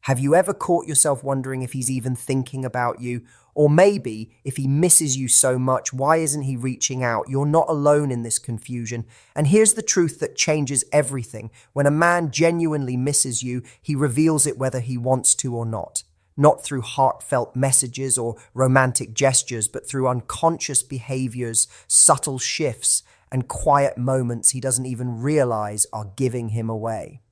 Have you ever caught yourself wondering if he's even thinking about you? Or maybe, if he misses you so much, why isn't he reaching out? You're not alone in this confusion. And here's the truth that changes everything. When a man genuinely misses you, he reveals it whether he wants to or not. Not through heartfelt messages or romantic gestures, but through unconscious behaviors, subtle shifts, and quiet moments he doesn't even realize are giving him away.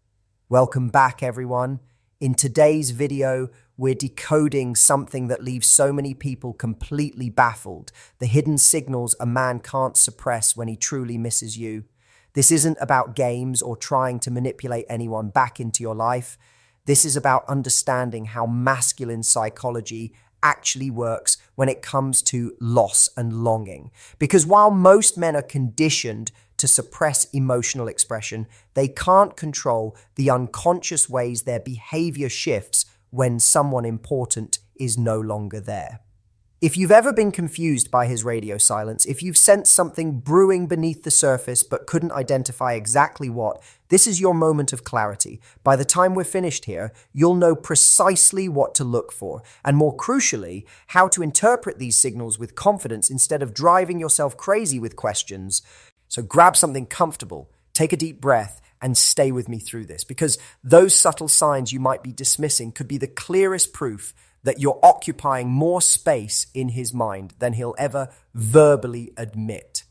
Welcome back, everyone. In today's video, we're decoding something that leaves so many people completely baffled, the hidden signals a man can't suppress when he truly misses you. This isn't about games or trying to manipulate anyone back into your life. This is about understanding how masculine psychology actually works when it comes to loss and longing. Because while most men are conditioned to suppress emotional expression, they can't control the unconscious ways their behavior shifts when someone important is no longer there. If you've ever been confused by his radio silence, if you've sensed something brewing beneath the surface but couldn't identify exactly what, this is your moment of clarity. By the time we're finished here, you'll know precisely what to look for, and more crucially, how to interpret these signals with confidence instead of driving yourself crazy with questions. So grab something comfortable, take a deep breath, and stay with me through this, because those subtle signs you might be dismissing could be the clearest proof that you're occupying more space in his mind than he'll ever verbally admit.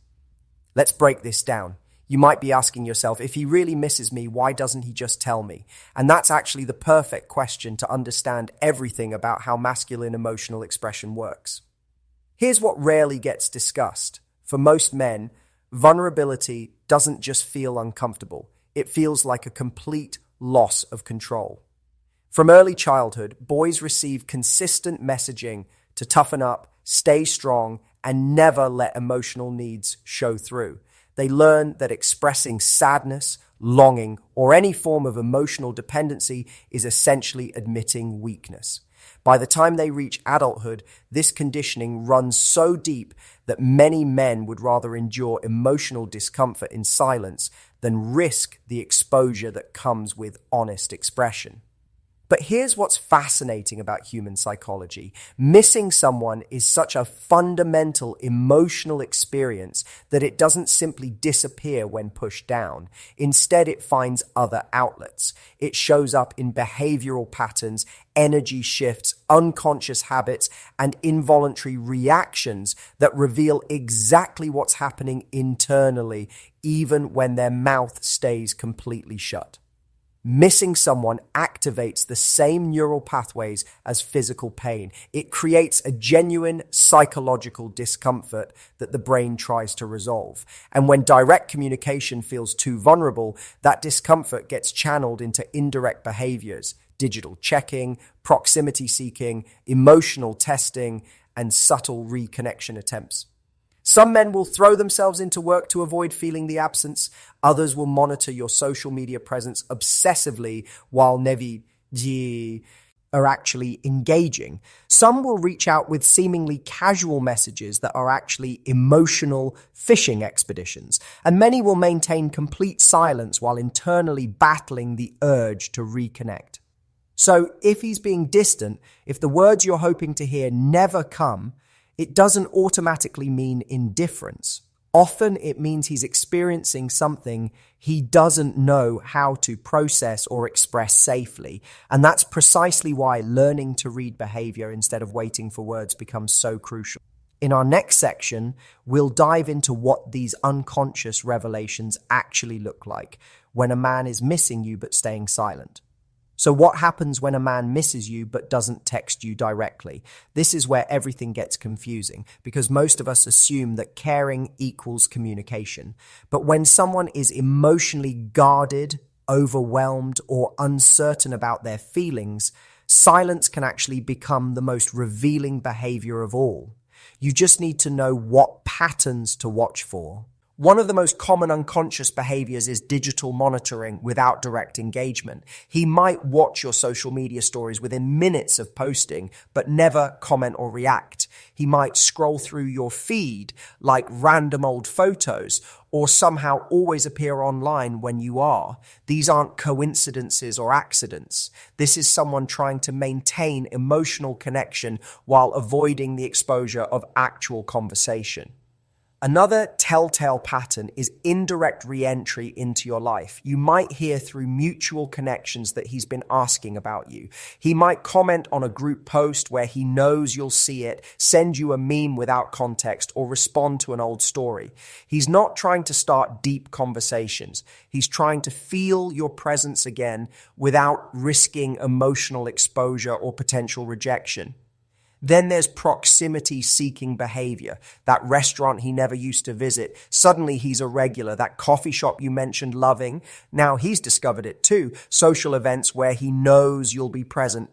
Let's break this down. You might be asking yourself, if he really misses me, why doesn't he just tell me? And that's actually the perfect question to understand everything about how masculine emotional expression works. Here's what rarely gets discussed. For most men, vulnerability doesn't just feel uncomfortable. It feels like a complete loss of control. From early childhood, boys receive consistent messaging to toughen up, stay strong, and never let emotional needs show through. They learn that expressing sadness, longing, or any form of emotional dependency is essentially admitting weakness. By the time they reach adulthood, this conditioning runs so deep that many men would rather endure emotional discomfort in silence than risk the exposure that comes with honest expression. But here's what's fascinating about human psychology. Missing someone is such a fundamental emotional experience that it doesn't simply disappear when pushed down. Instead, it finds other outlets. It shows up in behavioral patterns, energy shifts, unconscious habits, and involuntary reactions that reveal exactly what's happening internally, even when their mouth stays completely shut. Missing someone activates the same neural pathways as physical pain. It creates a genuine psychological discomfort that the brain tries to resolve. And when direct communication feels too vulnerable, that discomfort gets channeled into indirect behaviors, digital checking, proximity seeking, emotional testing, and subtle reconnection attempts. Some men will throw themselves into work to avoid feeling the absence. Others will monitor your social media presence obsessively while nevi are actually engaging. Some will reach out with seemingly casual messages that are actually emotional fishing expeditions. And many will maintain complete silence while internally battling the urge to reconnect. So if he's being distant, if the words you're hoping to hear never come, it doesn't automatically mean indifference. Often it means he's experiencing something he doesn't know how to process or express safely. And that's precisely why learning to read behavior instead of waiting for words becomes so crucial. In our next section, we'll dive into what these unconscious revelations actually look like when a man is missing you but staying silent. So what happens when a man misses you but doesn't text you directly? This is where everything gets confusing because most of us assume that caring equals communication. But when someone is emotionally guarded, overwhelmed, or uncertain about their feelings, silence can actually become the most revealing behavior of all. You just need to know what patterns to watch for. One of the most common unconscious behaviors is digital monitoring without direct engagement. He might watch your social media stories within minutes of posting, but never comment or react. He might scroll through your feed like random old photos, or somehow always appear online when you are. These aren't coincidences or accidents. This is someone trying to maintain emotional connection while avoiding the exposure of actual conversation. Another telltale pattern is indirect re-entry into your life. You might hear through mutual connections that he's been asking about you. He might comment on a group post where he knows you'll see it, send you a meme without context, or respond to an old story. He's not trying to start deep conversations. He's trying to feel your presence again without risking emotional exposure or potential rejection. Then there's proximity-seeking behavior. That restaurant he never used to visit, suddenly he's a regular. That coffee shop you mentioned loving, now he's discovered it too. Social events where he knows you'll be present.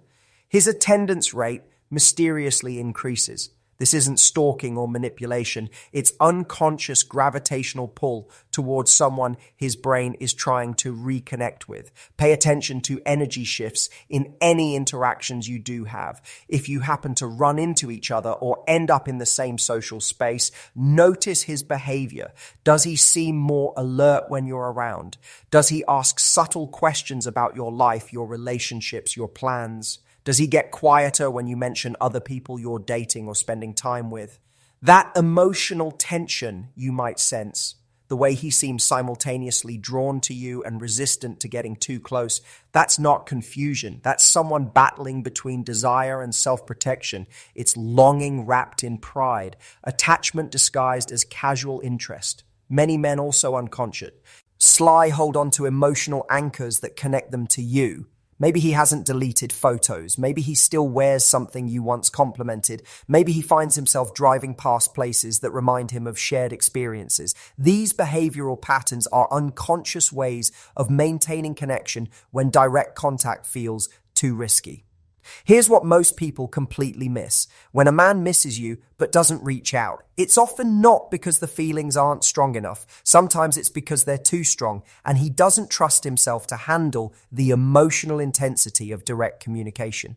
His attendance rate mysteriously increases. This isn't stalking or manipulation. It's unconscious gravitational pull towards someone his brain is trying to reconnect with. Pay attention to energy shifts in any interactions you do have. If you happen to run into each other or end up in the same social space, notice his behavior. Does he seem more alert when you're around? Does he ask subtle questions about your life, your relationships, your plans? Does he get quieter when you mention other people you're dating or spending time with? That emotional tension you might sense, the way he seems simultaneously drawn to you and resistant to getting too close, that's not confusion. That's someone battling between desire and self-protection. It's longing wrapped in pride, attachment disguised as casual interest. Many men also unconscious. Sly hold on to emotional anchors that connect them to you. Maybe he hasn't deleted photos. Maybe he still wears something you once complimented. Maybe he finds himself driving past places that remind him of shared experiences. These behavioral patterns are unconscious ways of maintaining connection when direct contact feels too risky. Here's what most people completely miss. When a man misses you but doesn't reach out, it's often not because the feelings aren't strong enough. Sometimes it's because they're too strong and he doesn't trust himself to handle the emotional intensity of direct communication.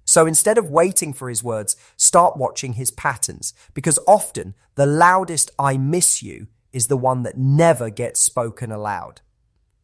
So instead of waiting for his words, start watching his patterns, because often the loudest "I miss you" is the one that never gets spoken aloud.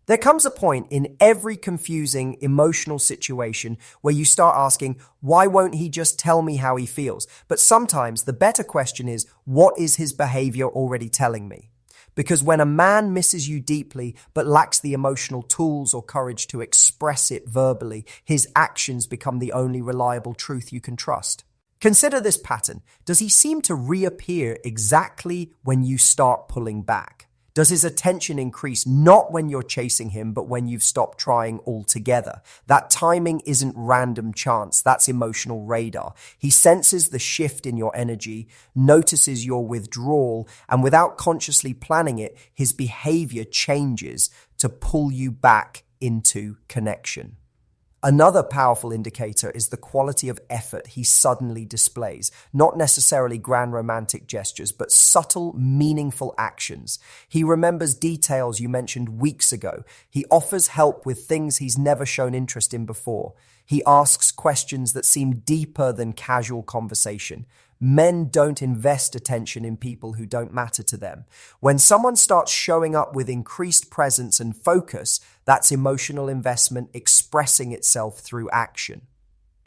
There comes a point in every confusing emotional situation where you start asking, why won't he just tell me how he feels? But sometimes the better question is, what is his behavior already telling me? Because when a man misses you deeply but lacks the emotional tools or courage to express it verbally, his actions become the only reliable truth you can trust. Consider this pattern. Does he seem to reappear exactly when you start pulling back? Does his attention increase not when you're chasing him, but when you've stopped trying altogether? That timing isn't random chance, that's emotional radar. He senses the shift in your energy, notices your withdrawal, and without consciously planning it, his behavior changes to pull you back into connection. Another powerful indicator is the quality of effort he suddenly displays, not necessarily grand romantic gestures, but subtle, meaningful actions. He remembers details you mentioned weeks ago. He offers help with things he's never shown interest in before. He asks questions that seem deeper than casual conversation. Men don't invest attention in people who don't matter to them. When someone starts showing up with increased presence and focus, that's emotional investment expressing itself through action.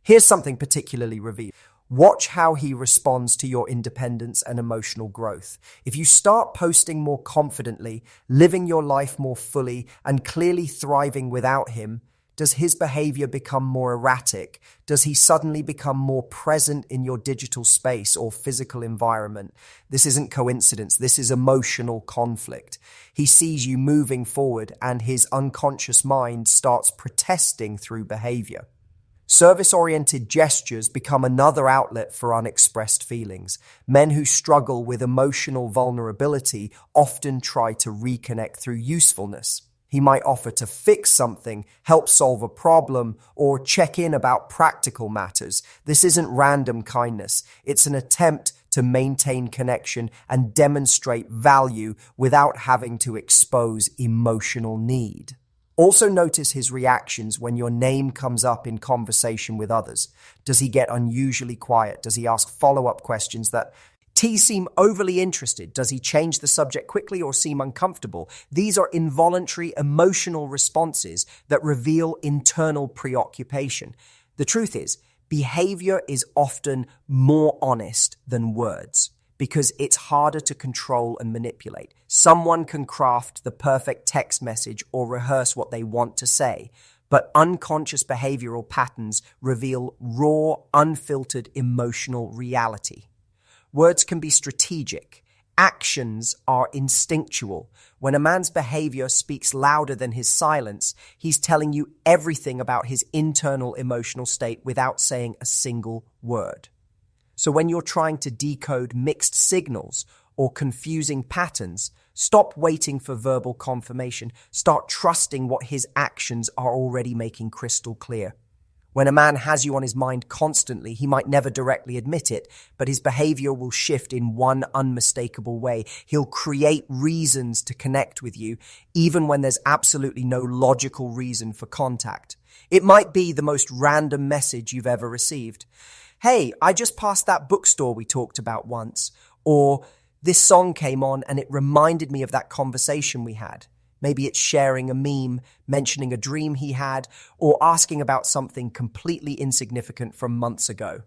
Here's something particularly revealing. Watch how he responds to your independence and emotional growth. If you start posting more confidently, living your life more fully, and clearly thriving without him, does his behavior become more erratic? Does he suddenly become more present in your digital space or physical environment? This isn't coincidence. This is emotional conflict. He sees you moving forward and his unconscious mind starts protesting through behavior. Service-oriented gestures become another outlet for unexpressed feelings. Men who struggle with emotional vulnerability often try to reconnect through usefulness. He might offer to fix something, help solve a problem, or check in about practical matters. This isn't random kindness. It's an attempt to maintain connection and demonstrate value without having to expose emotional need. Also notice his reactions when your name comes up in conversation with others. Does he get unusually quiet? Does he ask follow-up questions that seem overly interested? Does he change the subject quickly or seem uncomfortable? These are involuntary emotional responses that reveal internal preoccupation. The truth is, behavior is often more honest than words because it's harder to control and manipulate. Someone can craft the perfect text message or rehearse what they want to say, but unconscious behavioral patterns reveal raw, unfiltered emotional reality. Words can be strategic. Actions are instinctual. When a man's behavior speaks louder than his silence, he's telling you everything about his internal emotional state without saying a single word. So when you're trying to decode mixed signals or confusing patterns, stop waiting for verbal confirmation. Start trusting what his actions are already making crystal clear. When a man has you on his mind constantly, he might never directly admit it, but his behavior will shift in one unmistakable way. He'll create reasons to connect with you, even when there's absolutely no logical reason for contact. It might be the most random message you've ever received. Hey, I just passed that bookstore we talked about once. Or this song came on and it reminded me of that conversation we had. Maybe it's sharing a meme, mentioning a dream he had, or asking about something completely insignificant from months ago.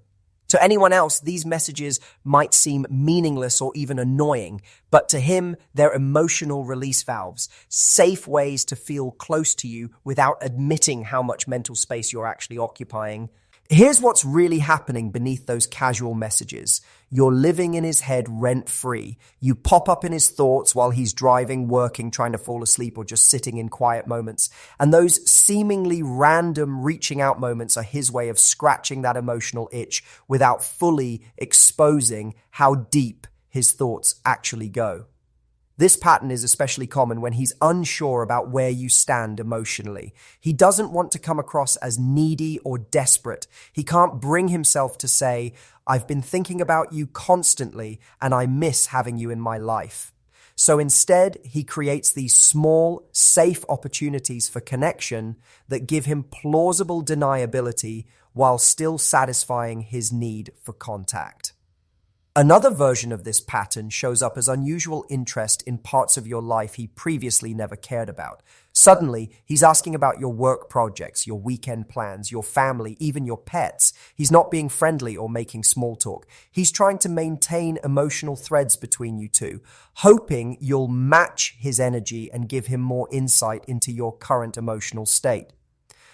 To anyone else, these messages might seem meaningless or even annoying, but to him, they're emotional release valves, safe ways to feel close to you without admitting how much mental space you're actually occupying. Here's what's really happening beneath those casual messages. You're living in his head rent-free. You pop up in his thoughts while he's driving, working, trying to fall asleep, or just sitting in quiet moments. And those seemingly random reaching out moments are his way of scratching that emotional itch without fully exposing how deep his thoughts actually go. This pattern is especially common when he's unsure about where you stand emotionally. He doesn't want to come across as needy or desperate. He can't bring himself to say, I've been thinking about you constantly and I miss having you in my life. So instead, he creates these small, safe opportunities for connection that give him plausible deniability while still satisfying his need for contact. Another version of this pattern shows up as unusual interest in parts of your life he previously never cared about. Suddenly, he's asking about your work projects, your weekend plans, your family, even your pets. He's not being friendly or making small talk. He's trying to maintain emotional threads between you two, hoping you'll match his energy and give him more insight into your current emotional state.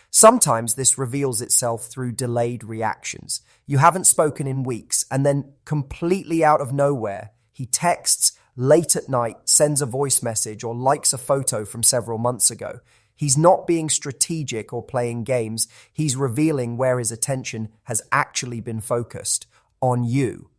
Sometimes this reveals itself through delayed reactions. You haven't spoken in weeks, and then completely out of nowhere, he texts late at night, sends a voice message, or likes a photo from several months ago. He's not being strategic or playing games. He's revealing where his attention has actually been focused, on you.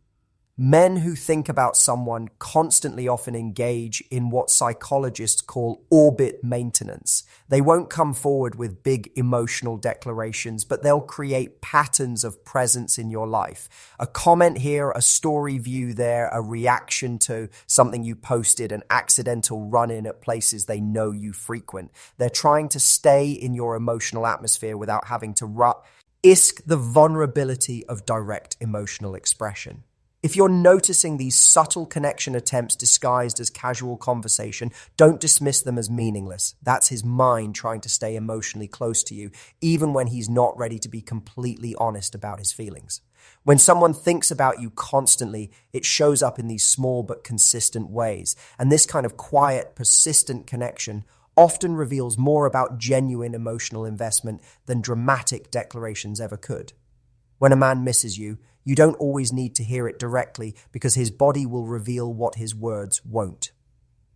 Men who think about someone constantly often engage in what psychologists call orbit maintenance. They won't come forward with big emotional declarations, but they'll create patterns of presence in your life. A comment here, a story view there, a reaction to something you posted, an accidental run-in at places they know you frequent. They're trying to stay in your emotional atmosphere without having to risk the vulnerability of direct emotional expression. If you're noticing these subtle connection attempts disguised as casual conversation, don't dismiss them as meaningless. That's his mind trying to stay emotionally close to you, even when he's not ready to be completely honest about his feelings. When someone thinks about you constantly, it shows up in these small but consistent ways. And this kind of quiet, persistent connection often reveals more about genuine emotional investment than dramatic declarations ever could. When a man misses you, you don't always need to hear it directly because his body will reveal what his words won't.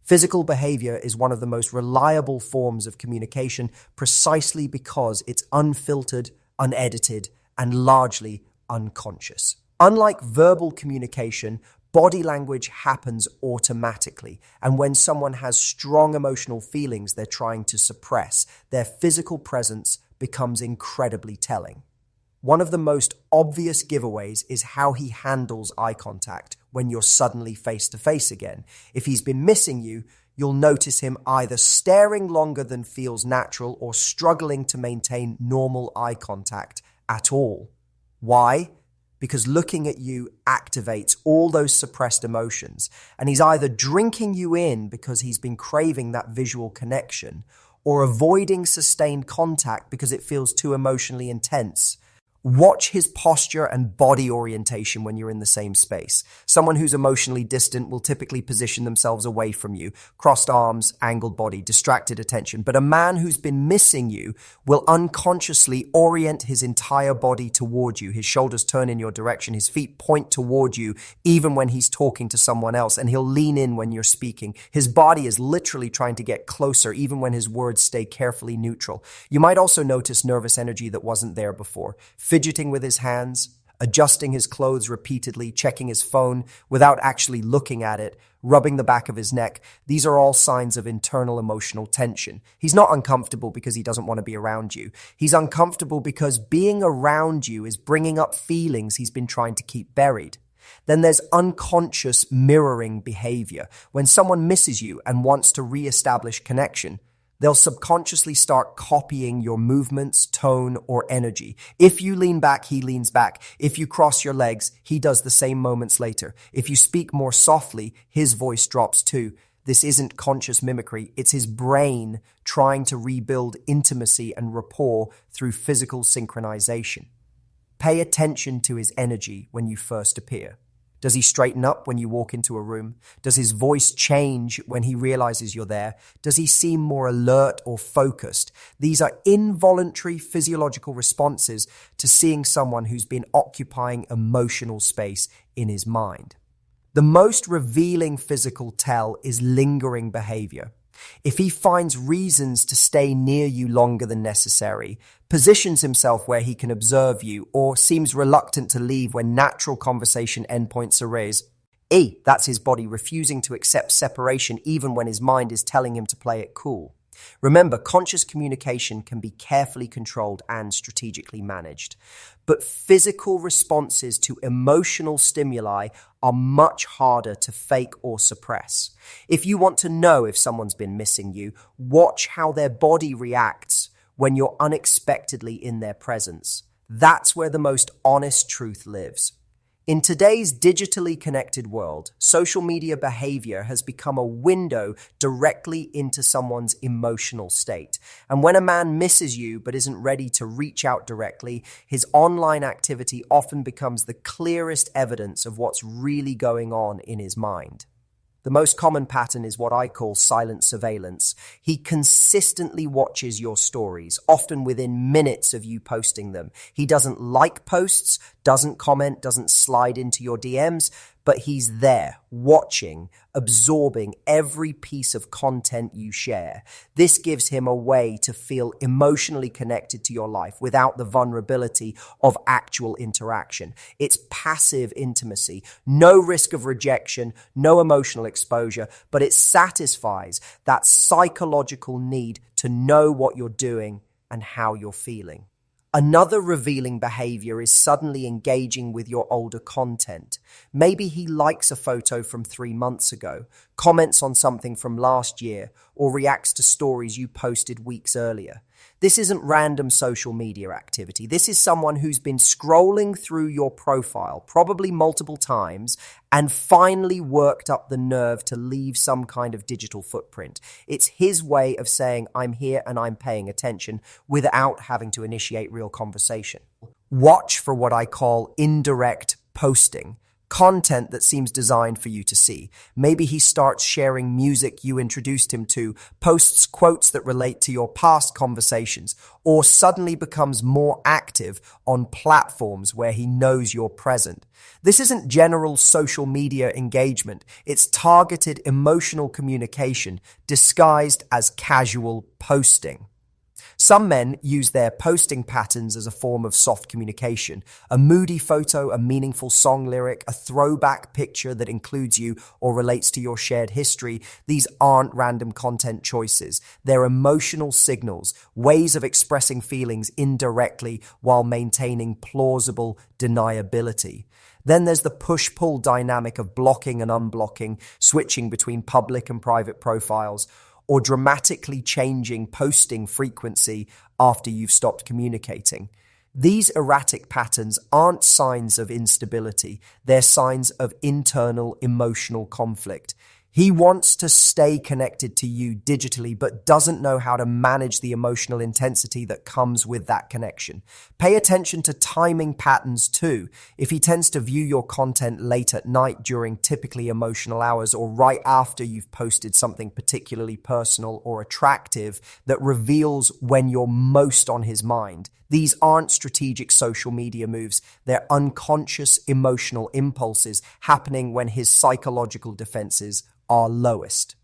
Physical behavior is one of the most reliable forms of communication precisely because it's unfiltered, unedited, and largely unconscious. Unlike verbal communication, body language happens automatically, and when someone has strong emotional feelings they're trying to suppress, their physical presence becomes incredibly telling. One of the most obvious giveaways is how he handles eye contact when you're suddenly face to face again. If he's been missing you, you'll notice him either staring longer than feels natural or struggling to maintain normal eye contact at all. Why? Because looking at you activates all those suppressed emotions, and he's either drinking you in because he's been craving that visual connection, or avoiding sustained contact because it feels too emotionally intense. Watch his posture and body orientation when you're in the same space. Someone who's emotionally distant will typically position themselves away from you, crossed arms, angled body, distracted attention. But a man who's been missing you will unconsciously orient his entire body toward you. His shoulders turn in your direction, his feet point toward you, even when he's talking to someone else, and he'll lean in when you're speaking. His body is literally trying to get closer, even when his words stay carefully neutral. You might also notice nervous energy that wasn't there before. Fidgeting with his hands, adjusting his clothes repeatedly, checking his phone without actually looking at it, rubbing the back of his neck. These are all signs of internal emotional tension. He's not uncomfortable because he doesn't want to be around you. He's uncomfortable because being around you is bringing up feelings he's been trying to keep buried. Then there's unconscious mirroring behavior. When someone misses you and wants to reestablish connection, they'll subconsciously start copying your movements, tone, or energy. If you lean back, he leans back. If you cross your legs, he does the same moments later. If you speak more softly, his voice drops too. This isn't conscious mimicry. It's his brain trying to rebuild intimacy and rapport through physical synchronization. Pay attention to his energy when you first appear. Does he straighten up when you walk into a room? Does his voice change when he realizes you're there? Does he seem more alert or focused? These are involuntary physiological responses to seeing someone who's been occupying emotional space in his mind. The most revealing physical tell is lingering behavior. If he finds reasons to stay near you longer than necessary, positions himself where he can observe you, or seems reluctant to leave when natural conversation endpoints are raised, that's his body refusing to accept separation even when his mind is telling him to play it cool. Remember, conscious communication can be carefully controlled and strategically managed. But physical responses to emotional stimuli are much harder to fake or suppress. If you want to know if someone's been missing you, watch how their body reacts when you're unexpectedly in their presence. That's where the most honest truth lives. In today's digitally connected world, social media behavior has become a window directly into someone's emotional state. And when a man misses you but isn't ready to reach out directly, his online activity often becomes the clearest evidence of what's really going on in his mind. The most common pattern is what I call silent surveillance. He consistently watches your stories, often within minutes of you posting them. He doesn't like posts, doesn't comment, doesn't slide into your DMs, but he's there, watching, absorbing every piece of content you share. This gives him a way to feel emotionally connected to your life without the vulnerability of actual interaction. It's passive intimacy, no risk of rejection, no emotional exposure, but it satisfies that psychological need to know what you're doing and how you're feeling. Another revealing behavior is suddenly engaging with your older content. Maybe he likes a photo from 3 months ago, comments on something from last year, or reacts to stories you posted weeks earlier. This isn't random social media activity. This is someone who's been scrolling through your profile, probably multiple times, and finally worked up the nerve to leave some kind of digital footprint. It's his way of saying, I'm here and I'm paying attention, without having to initiate real conversation. Watch for what I call indirect posting. Content that seems designed for you to see. Maybe he starts sharing music you introduced him to, posts quotes that relate to your past conversations, or suddenly becomes more active on platforms where he knows you're present. This isn't general social media engagement. It's targeted emotional communication disguised as casual posting. Some men use their posting patterns as a form of soft communication. A moody photo, a meaningful song lyric, a throwback picture that includes you or relates to your shared history. These aren't random content choices. They're emotional signals, ways of expressing feelings indirectly while maintaining plausible deniability. Then there's the push-pull dynamic of blocking and unblocking, switching between public and private profiles, or dramatically changing posting frequency after you've stopped communicating. These erratic patterns aren't signs of instability, they're signs of internal emotional conflict. He wants to stay connected to you digitally, but doesn't know how to manage the emotional intensity that comes with that connection. Pay attention to timing patterns too. If he tends to view your content late at night during typically emotional hours, or right after you've posted something particularly personal or attractive that reveals when you're most on his mind, these aren't strategic social media moves. They're unconscious emotional impulses happening when his psychological defenses are lowest.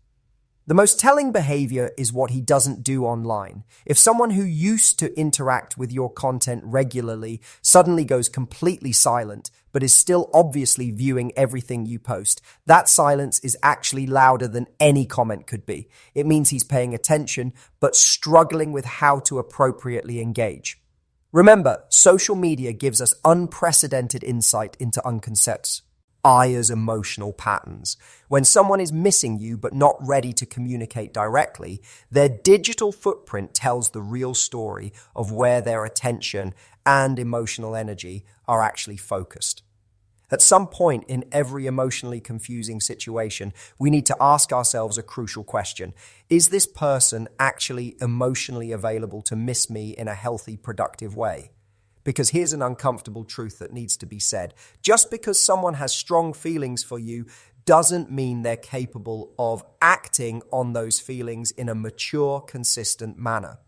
The most telling behavior is what he doesn't do online. If someone who used to interact with your content regularly suddenly goes completely silent, but is still obviously viewing everything you post, that silence is actually louder than any comment could be. It means he's paying attention, but struggling with how to appropriately engage. Remember, social media gives us unprecedented insight into unconcepts. Aya's emotional patterns. When someone is missing you but not ready to communicate directly, their digital footprint tells the real story of where their attention and emotional energy are actually focused. At some point in every emotionally confusing situation, we need to ask ourselves a crucial question. Is this person actually emotionally available to miss me in a healthy, productive way? Because here's an uncomfortable truth that needs to be said. Just because someone has strong feelings for you doesn't mean they're capable of acting on those feelings in a mature, consistent manner.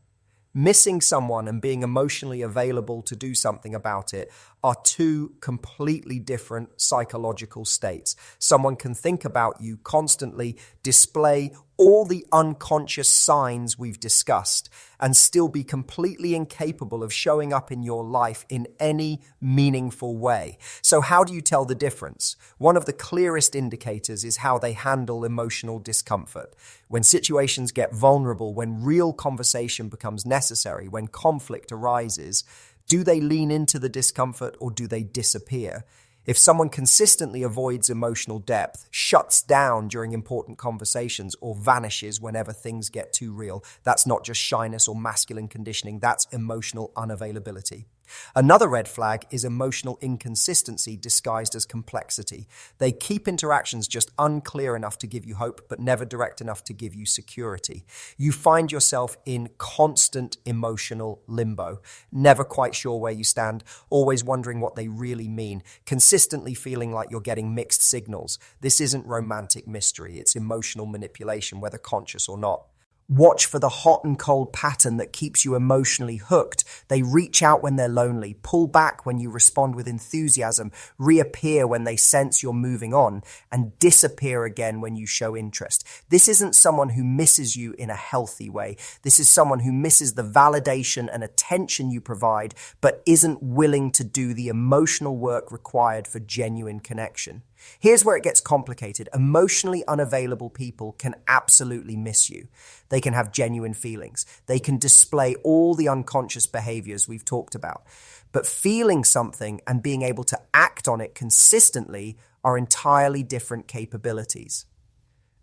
Missing someone and being emotionally available to do something about it are two completely different psychological states. Someone can think about you constantly, display all the unconscious signs we've discussed, and still be completely incapable of showing up in your life in any meaningful way. So how do you tell the difference? One of the clearest indicators is how they handle emotional discomfort. When situations get vulnerable, when real conversation becomes necessary, when conflict arises, do they lean into the discomfort or do they disappear? If someone consistently avoids emotional depth, shuts down during important conversations, or vanishes whenever things get too real, that's not just shyness or masculine conditioning, that's emotional unavailability. Another red flag is emotional inconsistency disguised as complexity. They keep interactions just unclear enough to give you hope, but never direct enough to give you security. You find yourself in constant emotional limbo, never quite sure where you stand, always wondering what they really mean, consistently feeling like you're getting mixed signals. This isn't romantic mystery, it's emotional manipulation, whether conscious or not. Watch for the hot and cold pattern that keeps you emotionally hooked. They reach out when they're lonely, pull back when you respond with enthusiasm, reappear when they sense you're moving on, and disappear again when you show interest. This isn't someone who misses you in a healthy way. This is someone who misses the validation and attention you provide, but isn't willing to do the emotional work required for genuine connection. Here's where it gets complicated. Emotionally unavailable people can absolutely miss you. They can have genuine feelings. They can display all the unconscious behaviors we've talked about. But feeling something and being able to act on it consistently are entirely different capabilities.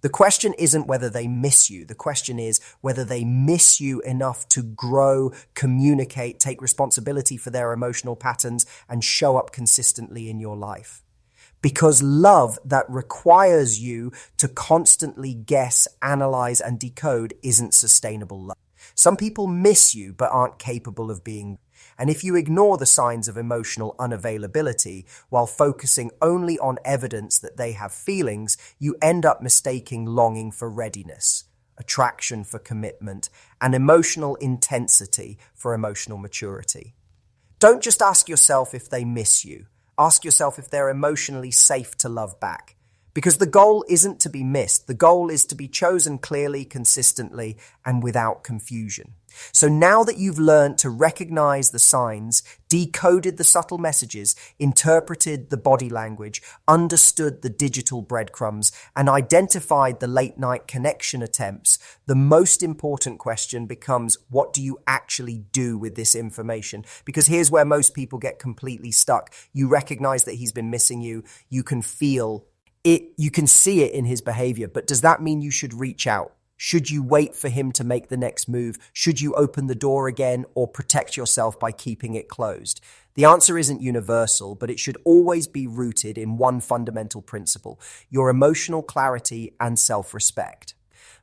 The question isn't whether they miss you. The question is whether they miss you enough to grow, communicate, take responsibility for their emotional patterns, and show up consistently in your life. Because love that requires you to constantly guess, analyze, and decode isn't sustainable love. Some people miss you but aren't capable of being. And if you ignore the signs of emotional unavailability while focusing only on evidence that they have feelings, you end up mistaking longing for readiness, attraction for commitment, and emotional intensity for emotional maturity. Don't just ask yourself if they miss you. Ask yourself if they're emotionally safe to love back. Because the goal isn't to be missed. The goal is to be chosen clearly, consistently, and without confusion. So now that you've learned to recognize the signs, decoded the subtle messages, interpreted the body language, understood the digital breadcrumbs, and identified the late night connection attempts, the most important question becomes, what do you actually do with this information? Because here's where most people get completely stuck. You recognize that he's been missing you. You can feel it, you can see it in his behavior, but does that mean you should reach out? Should you wait for him to make the next move? Should you open the door again or protect yourself by keeping it closed? The answer isn't universal, but it should always be rooted in one fundamental principle: your emotional clarity and self-respect.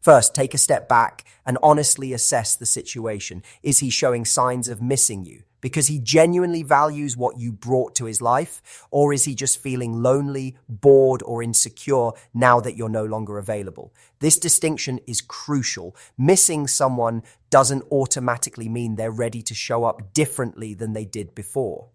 First, take a step back and honestly assess the situation. Is he showing signs of missing you because he genuinely values what you brought to his life? Or is he just feeling lonely, bored, or insecure now that you're no longer available? This distinction is crucial. Missing someone doesn't automatically mean they're ready to show up differently than they did before.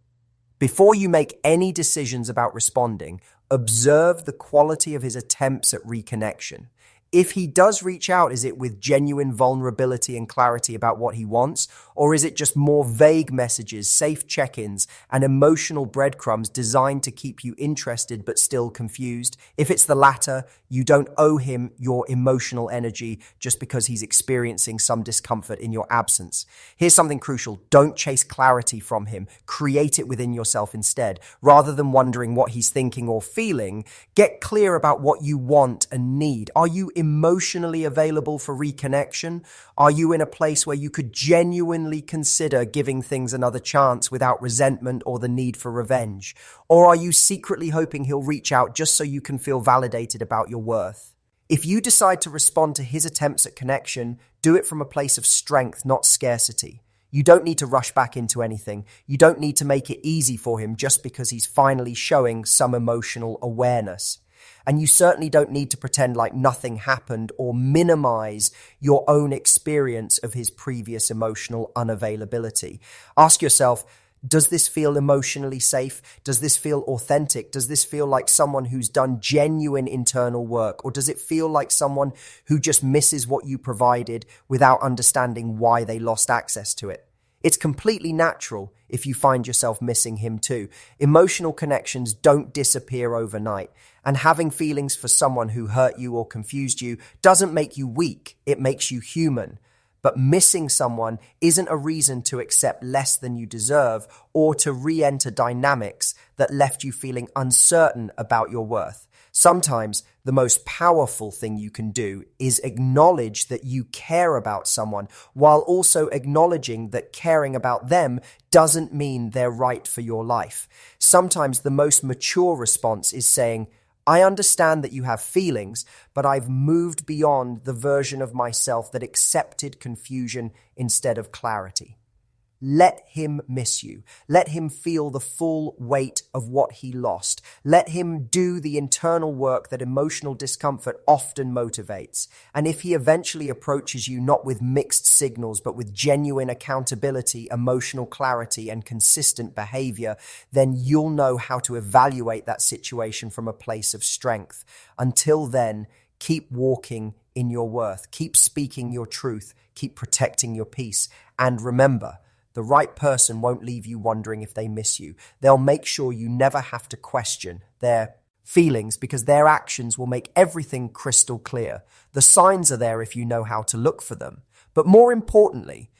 Before you make any decisions about responding, observe the quality of his attempts at reconnection. If he does reach out, is it with genuine vulnerability and clarity about what he wants? Or is it just more vague messages, safe check-ins, and emotional breadcrumbs designed to keep you interested but still confused? If it's the latter, you don't owe him your emotional energy just because he's experiencing some discomfort in your absence. Here's something crucial. Don't chase clarity from him. Create it within yourself instead. Rather than wondering what he's thinking or feeling, get clear about what you want and need. Are you emotionally available for reconnection? Are you in a place where you could genuinely consider giving things another chance without resentment or the need for revenge? Or are you secretly hoping he'll reach out just so you can feel validated about your worth? If you decide to respond to his attempts at connection, do it from a place of strength, not scarcity. You don't need to rush back into anything. You don't need to make it easy for him just because he's finally showing some emotional awareness. And you certainly don't need to pretend like nothing happened or minimize your own experience of his previous emotional unavailability. Ask yourself, does this feel emotionally safe? Does this feel authentic? Does this feel like someone who's done genuine internal work? Or does it feel like someone who just misses what you provided without understanding why they lost access to it? It's completely natural if you find yourself missing him too. Emotional connections don't disappear overnight, and having feelings for someone who hurt you or confused you doesn't make you weak, it makes you human. But missing someone isn't a reason to accept less than you deserve or to re-enter dynamics that left you feeling uncertain about your worth. Sometimes the most powerful thing you can do is acknowledge that you care about someone while also acknowledging that caring about them doesn't mean they're right for your life. Sometimes the most mature response is saying, I understand that you have feelings, but I've moved beyond the version of myself that accepted confusion instead of clarity. Let him miss you. Let him feel the full weight of what he lost. Let him do the internal work that emotional discomfort often motivates. And if he eventually approaches you not with mixed signals, but with genuine accountability, emotional clarity, and consistent behavior, then you'll know how to evaluate that situation from a place of strength. Until then, keep walking in your worth. Keep speaking your truth. Keep protecting your peace. And remember, the right person won't leave you wondering if they miss you. They'll make sure you never have to question their feelings because their actions will make everything crystal clear. The signs are there if you know how to look for them. But more importantly,